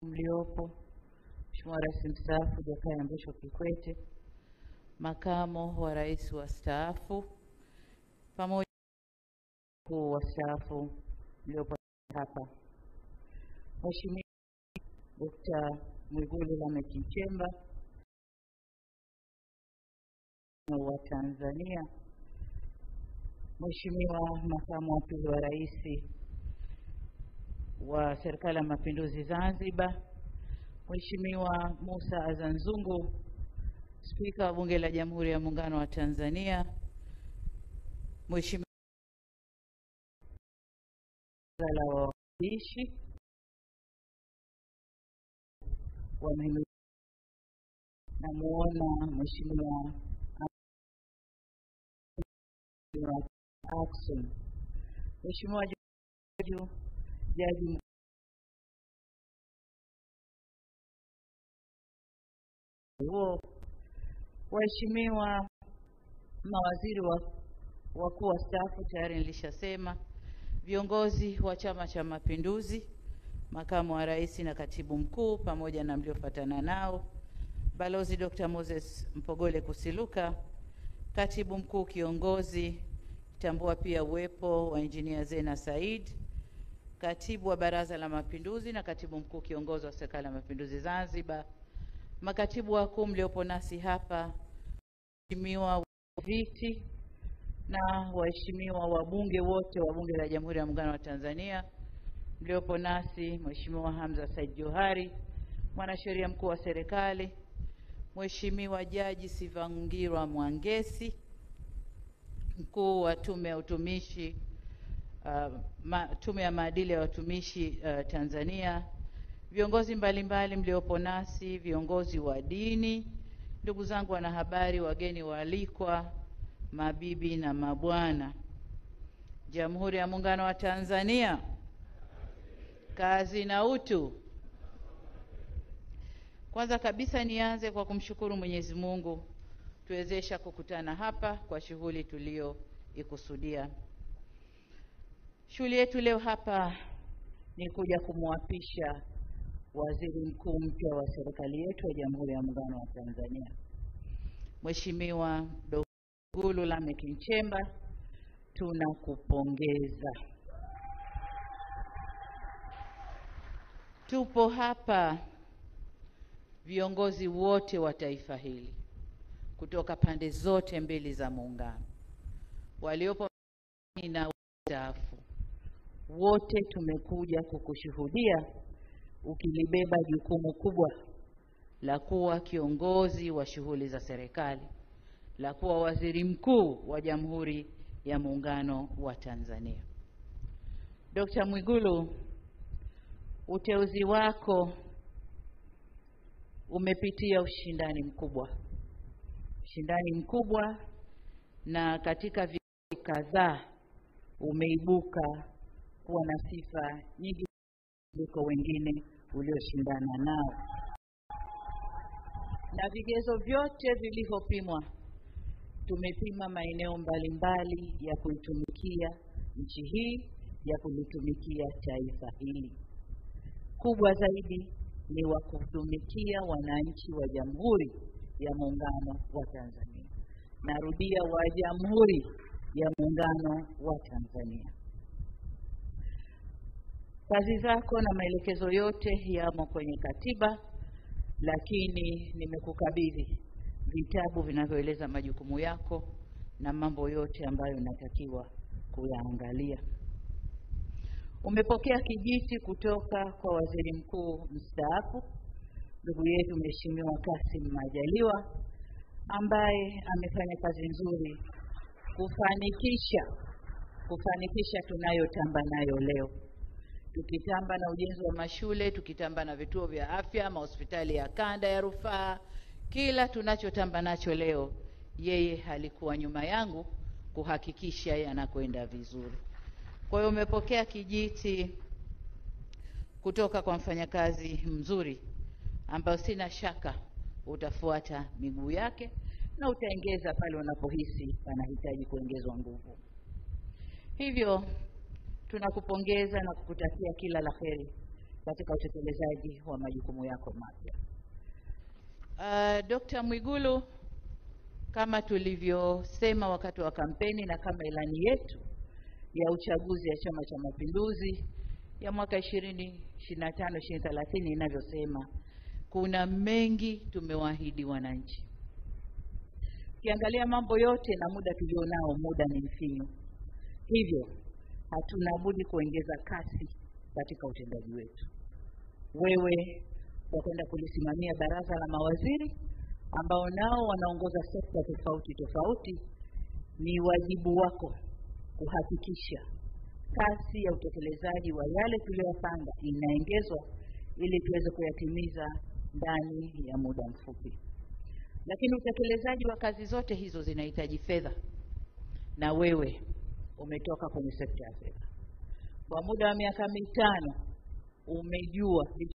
mliopo, Mheshimiwa Rais mstaafu Jakaya Mrisho Kikwete, makamo wa rais wastaafu, pamoja na wastaafu mliopo hapa, Mheshimiwa Dr. Mwigulu Lameck Nchemba wa Tanzania, Mheshimiwa makamu wa pili wa rais wa Serikali ya Mapinduzi Zanzibar, Mheshimiwa Musa Azzan Zungu, Spika wa Bunge la Jamhuri ya Muungano wa Tanzania, Mheshimiwa la Wawakilishi wa Mhimili, namuona Mheshimiwa Ackson, Mheshimiwa Jaji Mkuu, waheshimiwa mawaziri wakuu wastaafu tayari nilishasema, viongozi wa Chama cha Mapinduzi, makamu wa rais na katibu mkuu pamoja na mliofuatana nao, Balozi Dr. Moses Mpogole Kusiluka, katibu mkuu kiongozi, tambua pia uwepo wa Engineer Zena Said, katibu wa Baraza la Mapinduzi na katibu mkuu kiongozi wa Serikali ya Mapinduzi Zanzibar, makatibu wakuu mliopo nasi hapa, waheshimiwa viti na waheshimiwa wabunge wote wa Bunge la Jamhuri ya Muungano wa Tanzania mliopo nasi, Mheshimiwa Hamza Said Johari, mwanasheria mkuu wa serikali, Mheshimiwa Jaji Sivangirwa Mwangesi, mkuu wa Tume ya Utumishi Tume ya Maadili ya Watumishi Tanzania, viongozi mbalimbali mliopo nasi, viongozi wa dini, ndugu zangu wanahabari, wageni waalikwa, mabibi na mabwana, Jamhuri ya Muungano wa Tanzania, kazi na utu. Kwanza kabisa nianze kwa kumshukuru Mwenyezi Mungu tuwezesha kukutana hapa kwa shughuli tulioikusudia. Shughuli yetu leo hapa ni kuja kumwapisha waziri mkuu mpya wa serikali yetu ya Jamhuri ya Muungano wa Tanzania, Mheshimiwa Dr. Mwigulu Lameck Nchemba. Tunakupongeza. Tupo hapa viongozi wote wa taifa hili kutoka pande zote mbili za muungano, waliopo na wastaafu, wote tumekuja kukushuhudia ukilibeba jukumu kubwa la kuwa kiongozi wa shughuli za serikali, la kuwa waziri mkuu wa Jamhuri ya Muungano wa Tanzania. Dr. Mwigulu, uteuzi wako umepitia ushindani mkubwa, na katika viti kadhaa umeibuka kuwa na sifa nyingi kuliko wengine ulioshindana nao, na vigezo vyote vilivyopimwa, tumepima maeneo mbalimbali ya kuitumikia nchi hii, ya kulitumikia taifa hili. Kubwa zaidi ni wa kutumikia wananchi wa Jamhuri ya Muungano wa Tanzania. Narudia, wa Jamhuri ya Muungano wa Tanzania. Kazi zako na maelekezo yote yamo kwenye katiba, lakini nimekukabidhi vitabu vinavyoeleza majukumu yako na mambo yote ambayo unatakiwa kuyaangalia. Umepokea kijiti kutoka kwa waziri mkuu mstaafu ndugu yetu Mheshimiwa Kassim Majaliwa, ambaye amefanya kazi nzuri kufanikisha tunayotamba nayo leo. Tukitamba na ujenzi wa mashule, tukitamba na vituo vya afya, mahospitali ya kanda ya rufaa, kila tunachotamba nacho leo, yeye alikuwa nyuma yangu kuhakikisha yanakwenda vizuri. Kwa hiyo umepokea kijiti kutoka kwa mfanyakazi mzuri ambao sina shaka utafuata miguu yake na utaongeza pale unapohisi panahitaji kuongezwa nguvu. Hivyo tunakupongeza na kukutakia kila laheri katika utekelezaji wa majukumu yako mapya. Dr. Mwigulu, kama tulivyosema wakati wa kampeni na kama ilani yetu ya uchaguzi ya Chama cha Mapinduzi ya mwaka 2025-2030 inavyosema, kuna mengi tumewaahidi wananchi. Kiangalia mambo yote na muda tulionao, muda ni mfinyu. Hivyo hatuna budi kuongeza kasi katika utendaji wetu. Wewe utakwenda kulisimamia baraza la mawaziri ambao nao wanaongoza sekta tofauti tofauti. Ni wajibu wako kuhakikisha kasi ya utekelezaji wa yale tuliyopanga inaongezwa ili tuweze kuyatimiza ndani ya muda mfupi. Lakini utekelezaji wa kazi zote hizo zinahitaji fedha, na wewe umetoka kwenye sekta ya fedha. Kwa muda wa miaka 5 umejua